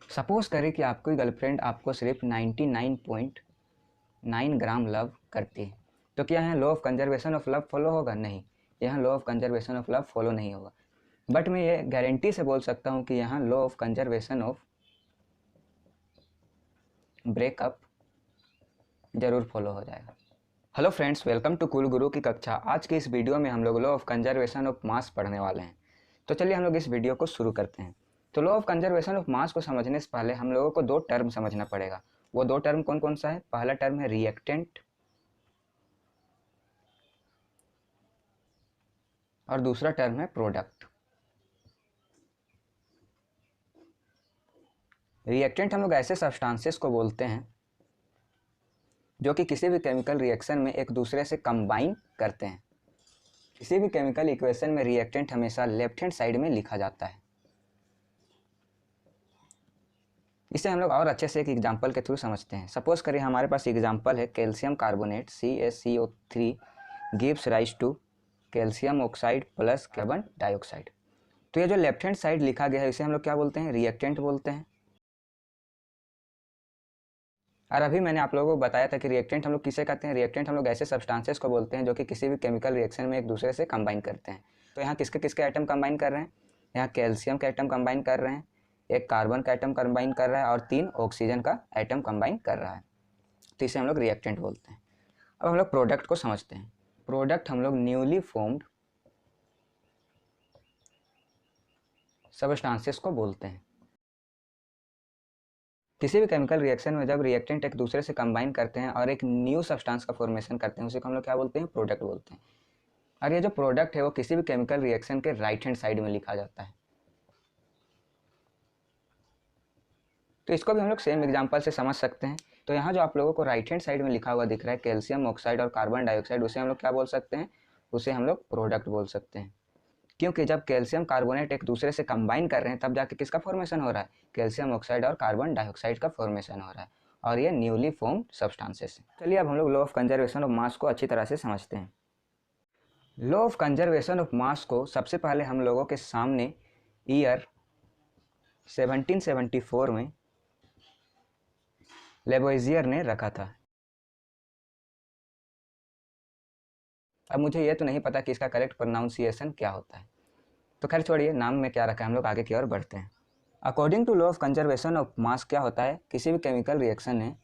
Suppose करें कि आपकी गर्लफ्रेंड आपको सिर्फ 99.9 ग्राम लव करती है, तो क्या यहाँ law of conservation of love follow होगा? नहीं, यहाँ law of conservation of love follow नहीं होगा। बट मैं ये गारंटी से बोल सकता हूँ कि यहाँ law of conservation of breakup जरूर फॉलो हो जाएगा। Hello friends, welcome to cool Guru की कक्षा। आज की इस वीडियो में हम लोग लॉ ऑफ कंजर्वेशन ऑफ मास पढ़ने वाले हैं। तो चलिए हम लोग इस वीडियो को शुरू करते हैं। तो law of conservation of mass को समझने से पहले हम लोगों को दो टर्म समझना पड़ेगा। वो दो टर्म कौन कौन सा है? पहला टर्म है रिएक्टेंट और दूसरा टर्म है प्रोडक्ट। रिएक्टेंट हम लोग ऐसे सब्सटेंसेस को बोलते हैं जो कि किसी भी केमिकल रिएक्शन में एक दूसरे से कंबाइन करते हैं। किसी भी केमिकल इक्वेशन में रिएक्टेंट हमेशा लेफ्ट हैंड साइड में लिखा जाता है। इसे हम लोग और अच्छे से एक एग्जांपल के थ्रू समझते हैं। सपोज करिए हमारे पास एग्जांपल है calcium carbonate CaCO3 gives rise to calcium oxide plus carbon dioxide. तो ये जो लेफ्ट हैंड साइड लिखा गया है इसे हम लोग क्या बोलते हैं? रिएक्टेंट बोलते हैं। और अभी मैंने आप लोगों को बताया था कि रिएक्टेंट हम लोग किसे कहते हैं? रिएक्टेंट हम लोग ऐसे सब्सटेंसेस को बोलते हैं जो कि किसी भी केमिकल रिएक्शन में एक दूसरे से कंबाइन करते हैं। तो यहाँ किसके किसके आइटम कंबाइन कर रहे हैं? यहाँ कैल्शियम का आइटम कंबाइन कर रहे हैं, एक कार्बन का आइटम कंबाइन कर रहा है और 3 ऑक्सीजन का आइटम कंबाइन कर रहा है। तो इसे हम लोग रिएक्टेंट बोलते हैं। अब हम लोग प्रोडक्ट को समझते हैं। प्रोडक्ट हम लोग न्यूली फॉर्म्ड सब्सटेंसेस को बोलते हैं। किसी भी केमिकल रिएक्शन में जब रिएक्टेंट एक दूसरे से कंबाइन करते हैं और एक न्यू सब्सटेंस का फॉर्मेशन करते हैं उसे हम लोग क्या बोलते हैं? प्रोडक्ट बोलते हैं। और ये जो प्रोडक्ट है वो किसी भी केमिकल रिएक्शन के राइट हैंड साइड में लिखा जाता है। तो इसको भी हम लोग सेम एग्जांपल से समझ सकते हैं। तो यहाँ जो आप लोगों को राइट हैंड साइड में लिखा हुआ दिख रहा है कैल्शियम ऑक्साइड और कार्बन डाइऑक्साइड, उसे हम लोग क्या बोल सकते हैं? उसे हम लोग प्रोडक्ट बोल सकते हैं। क्योंकि जब कैल्शियम कार्बोनेट एक दूसरे से कंबाइन कर रहे हैं तब जाके किसका फॉर्मेशन हो रहा है? कैल्शियम ऑक्साइड और कार्बन डाइऑक्साइड का फॉर्मेशन हो रहा है और ये न्यूली फॉर्म्ड सब्सटेंसेस है। चलिए अब हम लोग law of conservation of mass को अच्छी तरह से समझते हैं। Law of conservation of mass को सबसे पहले हम लोगों के सामने ईयर 1774 में लेवोइजियर ने रखा था। अब मुझे ये तो नहीं पता कि इसका करेक्ट प्रोनाउंसिएशन क्या होता है, तो खैर छोड़िए, नाम में क्या रखा है, हम लोग आगे की ओर बढ़ते हैं। According to law of conservation of mass क्या होता है? किसी भी केमिकल रिएक्शन में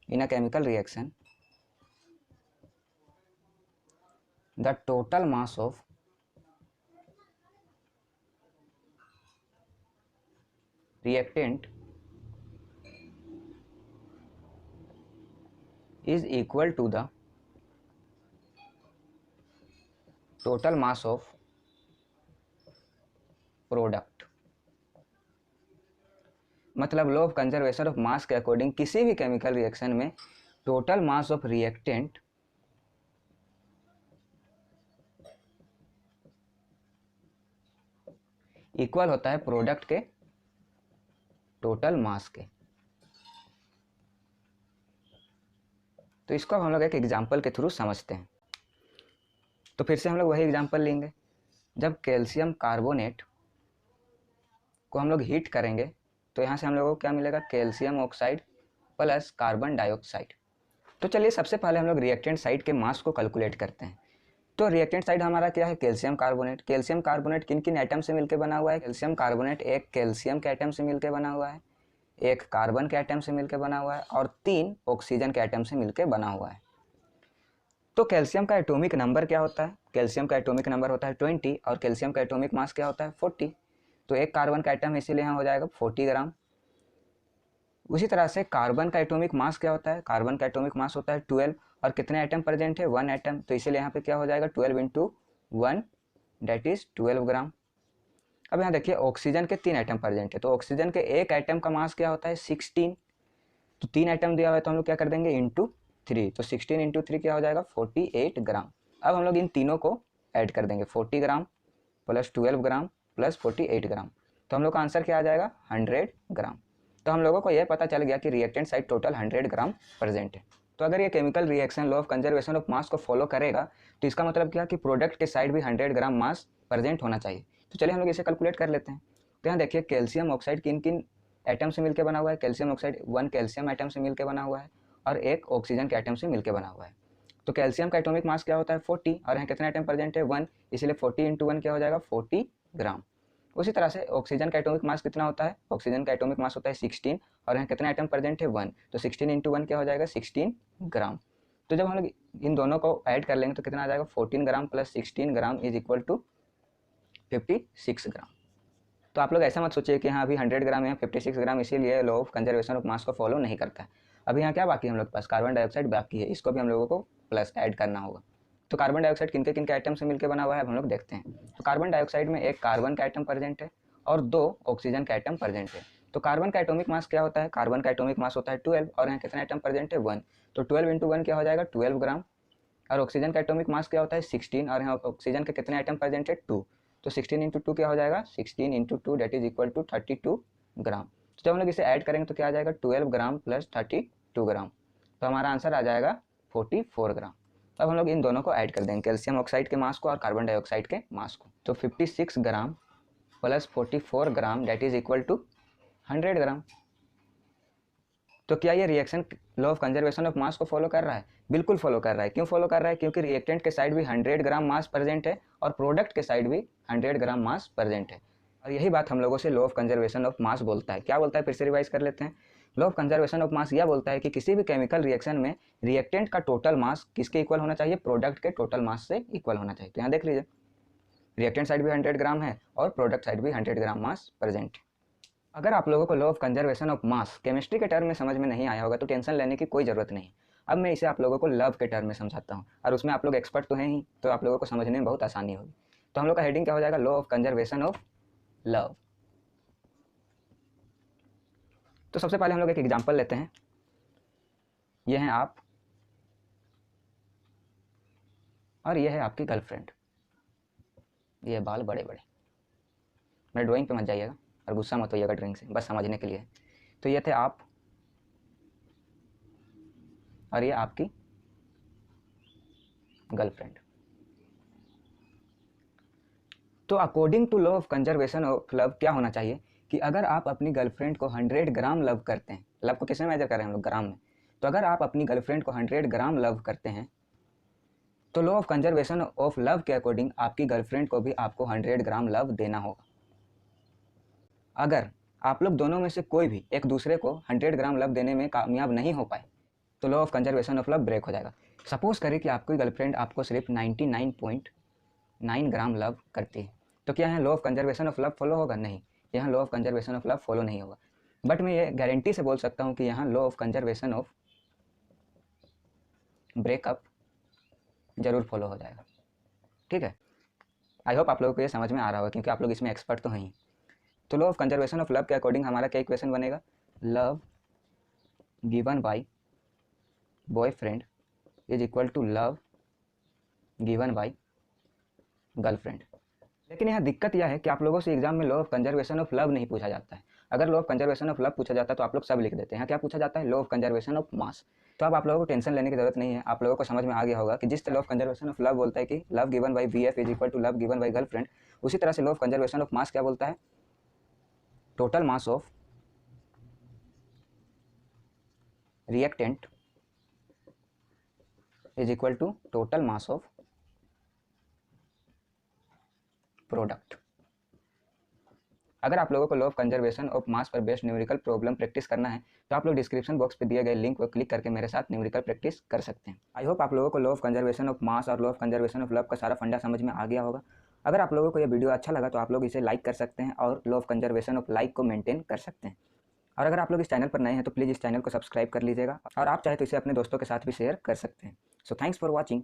in a chemical reaction the total mass of reactant is equal to the total mass of product। मतलब लॉ ऑफ कंजर्वेशन ऑफ मास के अकॉर्डिंग किसी भी केमिकल रिएक्शन में total mass of reactant equal होता है product के total mass के। तो इसको हम लोग एक एग्जांपल के थ्रू समझते हैं। तो फिर से हम लोग वही एग्जांपल लेंगे। जब कैल्शियम कार्बोनेट को हम लोग हीट करेंगे तो यहाँ से हम लोगों को क्या मिलेगा? Calcium oxide plus carbon dioxide. तो चलिए सबसे पहले हम लोग रिएक्टेंट साइड के मास को कैलकुलेट करते हैं। तो रिएक्टेंट साइड हमारा क्या है? Calcium carbonate. कैल्शियम कार्बोनेट किन किन एटम से मिलकर बना हुआ है? कैल्शियम कार्बोनेट एक कैल्शियम के एटम से मिलकर बना हुआ है, एक कार्बन के एटम से मिलकर बना हुआ है और 3 ऑक्सीजन के एटम से मिलकर बना हुआ है। तो कैल्शियम का एटॉमिक नंबर क्या होता है? कैल्शियम का एटॉमिक नंबर होता है 20 और कैल्शियम का एटॉमिक मास क्या होता है? 40। तो एक कार्बन का एटम इसीलिए यहाँ हो जाएगा 40 ग्राम। उसी तरह से कार्बन का एटॉमिक मास क्या होता है? कार्बन का एटॉमिक मास होता है 12 और कितने एटम प्रेजेंट है? 1 एटम। तो इसीलिए यहाँ पे क्या हो जाएगा? 12 इंटू 1 डेट इज 12 ग्राम। अब यहाँ देखिए ऑक्सीजन के 3 एटम प्रेजेंट है, तो ऑक्सीजन के एक एटम का मास क्या होता है? 16। तो 3 एटम दिया हुआ है तो हम लोग क्या कर देंगे? इंटू 3। तो 16 इंटू 3 क्या हो जाएगा? 48 ग्राम। अब हम लोग इन तीनों को ऐड कर देंगे, 40 ग्राम प्लस 12 ग्राम प्लस 48 ग्राम। तो हम लोग का आंसर क्या आ जाएगा? 100 ग्राम। तो हम लोगों को यह पता चल गया कि रिएक्टेंट साइड टोटल 100 ग्राम प्रेजेंट है। तो अगर ये chemical reaction law of conservation of mass को फॉलो करेगा तो इसका मतलब क्या कि प्रोडक्ट के साइड भी 100 ग्राम मास प्रेजेंट होना चाहिए। तो चलिए हम लोग इसे कैलकुलेट कर लेते हैं। तो यहाँ देखिए कैल्शियम ऑक्साइड किन किन एटम से मिलकर बना हुआ है। कैल्शियम ऑक्साइड 1 कैल्शियम एटम से मिलकर बना हुआ है और एक ऑक्सीजन के एटम से मिलकर बना हुआ है। तो कैल्शियम का एटॉमिक मास क्या होता है 40 और यहाँ कितने एटम प्रेजेंट है 1, इसलिए 40 × 1 क्या हो जाएगा 40 ग्राम। उसी तरह से ऑक्सीजन का एटॉमिक मास कितना होता है, ऑक्सीजन का एटॉमिक मास होता है 16 और यहाँ कितना एटम प्रेजेंट है 1, तो 16 × 1 क्या हो जाएगा 16 ग्राम। तो जब हम लोग इन दोनों को ऐड कर लेंगे तो कितना आ जाएगा 14 gram plus 16 gram is equal to 56 gram. तो आप लोग ऐसा मत सोचिए कि हाँ अभी 100 ग्राम या 56 ग्राम, इसीलिए law of conservation of mass को फॉलो नहीं करता है। अभी यहाँ क्या बाकी है हम लोग के पास, कार्बन डाइऑक्साइड बाकी है, इसको भी हम लोगों को प्लस ऐड करना होगा। तो कार्बन डाइऑक्साइड किनके किनके आइटम से मिलकर बना हुआ है हम लोग देखते हैं। तो कार्बन डाइऑक्साइड में एक कार्बन का आइटम प्रेजेंट है और 2 ऑक्सीजन का आइटम प्रेजेंट है। तो कार्बन का एटॉमिक मास क्या होता है, कार्बन का एटॉमिक मास होता है 12 और यहाँ कितना आइटम प्रेजेंट है 1, तो 12 × 1 क्या हो जाएगा 12 ग्राम। और ऑक्सीजन का एटॉमिक मास क्या होता है 16 और यहाँ ऑक्सीजन के कितने आइटम प्रेजेंट है 2, तो 16 × 2 क्या हो जाएगा 16 × 2 दैट इज इक्वल टू 32 ग्राम। तो जब हम लोग इसे ऐड करेंगे तो क्या आ जाएगा 12 ग्राम प्लस 32 ग्राम, तो हमारा आंसर आ जाएगा 44 ग्राम। अब हम लोग इन दोनों को ऐड कर देंगे, कैल्शियम ऑक्साइड के मास को और कार्बन डाइऑक्साइड के मास को। तो 56 gram plus 44 gram that is equal to 100 gram. तो क्या ये reaction law of conservation of mass को फॉलो कर रहा है, बिल्कुल फॉलो कर रहा है। क्यों फॉलो कर रहा है, क्योंकि रिएक्टेंट के साइड भी 100 ग्राम मास प्रेजेंट है और प्रोडक्ट के साइड भी 100 ग्राम मास प्रेजेंट है। और यही बात हम लोगों से लॉ ऑफ कंजर्वेशन ऑफ मास बोलता है। क्या बोलता है, फिर से रिवाइज कर लेते हैं। लॉ ऑफ कंजर्वेशन ऑफ मास यह बोलता है कि किसी भी केमिकल रिएक्शन में रिएक्टेंट का टोटल मास किसके इक्वल होना चाहिए, प्रोडक्ट के टोटल मास से इक्वल होना चाहिए। तो यहाँ देख लीजिए रिएक्टेंट साइड भी 100 ग्राम है और प्रोडक्ट साइड भी 100 ग्राम मास प्रेजेंट है। अगर आप लोगों को law of conservation of mass chemistry के टर्म में समझ में नहीं आया होगा तो टेंशन लेने की कोई ज़रूरत नहीं। अब मैं इसे आप लोगों को लव के टर्म में समझाता हूँ और उसमें आप लोग एक्सपर्ट तो हैं ही, तो आप लोगों को समझने में बहुत आसानी होगी। तो हम लोग का हेडिंग क्या हो जाएगा, law of conservation of love. तो सबसे पहले हम लोग एक एग्जाम्पल लेते हैं। ये हैं आप और ये है आपकी गर्लफ्रेंड। ये बाल बड़े बड़े, मेरे ड्राइंग पे मत जाइएगा और गुस्सा मत होइएगा ड्राइंग से, बस समझने के लिए। तो ये थे आप और ये आपकी गर्लफ्रेंड। तो according to law of conservation of love क्या होना चाहिए कि अगर आप अपनी गर्लफ्रेंड को 100 ग्राम लव करते हैं, लव को किस में मेजर कर रहे हैं हम लोग, ग्राम में, तो अगर आप अपनी गर्लफ्रेंड को 100 ग्राम लव करते हैं तो law of conservation of love के अकॉर्डिंग आपकी गर्लफ्रेंड को भी आपको 100 ग्राम लव देना होगा। अगर आप लोग दोनों में से कोई भी एक दूसरे को 100 ग्राम लव देने में कामयाब नहीं हो पाए तो law of conservation of love break हो जाएगा। सपोज करें कि आपकी गर्लफ्रेंड आपको सिर्फ 99.9 ग्राम लव करती है, तो क्या यहाँ law of conservation of love follow होगा, नहीं, यहाँ law of conservation of love follow नहीं होगा। बट मैं ये गारंटी से बोल सकता हूँ कि यहाँ law of conservation of breakup जरूर फॉलो हो जाएगा। ठीक है, आई होप आप लोगों को ये समझ में आ रहा होगा क्योंकि आप लोग इसमें एक्सपर्ट तो हैं ही। तो law of conservation of love के अकॉर्डिंग हमारा क्या इक्वेशन बनेगा, love given by boyfriend is equal to love given by girlfriend. लेकिन यहाँ दिक्कत यह है कि आप लोगों से एग्जाम में law of conservation of love नहीं पूछा जाता है। अगर law of conservation of love पूछा जाता है तो आप लोग सब लिख देते हैं। यहाँ क्या पूछा जाता है, लॉ ऑफ कंजर्वेशन ऑफ मास। तो अब आप लोगों को टेंशन लेने की जरूरत नहीं है, आप लोगों को समझ में आ गया होगा कि जिस law of conservation of love बोलता है कि love given by BF is equal to love given by girlfriend, उसी तरह से law of conservation of mass क्या बोलता है, total mass of reactant is equal to total mass of product. अगर आप लोगों को law of conservation of mass पर बेस्ड न्यूमेरिकल प्रॉब्लम प्रैक्टिस करना है तो आप लोग डिस्क्रिप्शन बॉक्स पे दिए गए लिंक को क्लिक करके मेरे साथ न्यूमेरिकल प्रैक्टिस कर सकते हैं। आई होप आप लोगों को law of conservation of mass और law of conservation of love का सारा फंडा समझ में आ गया होगा। अगर आप लोगों को यह वीडियो अच्छा लगा तो आप लोग इसे लाइक कर सकते हैं और law of conservation of like को मेंटेन कर सकते हैं। और अगर आप लोग इस चैनल पर नए हैं तो प्लीज़ इस चैनल को सब्सक्राइब कर लीजिएगा और आप चाहे तो इसे अपने दोस्तों के साथ भी शेयर कर सकते हैं। So thanks for watching.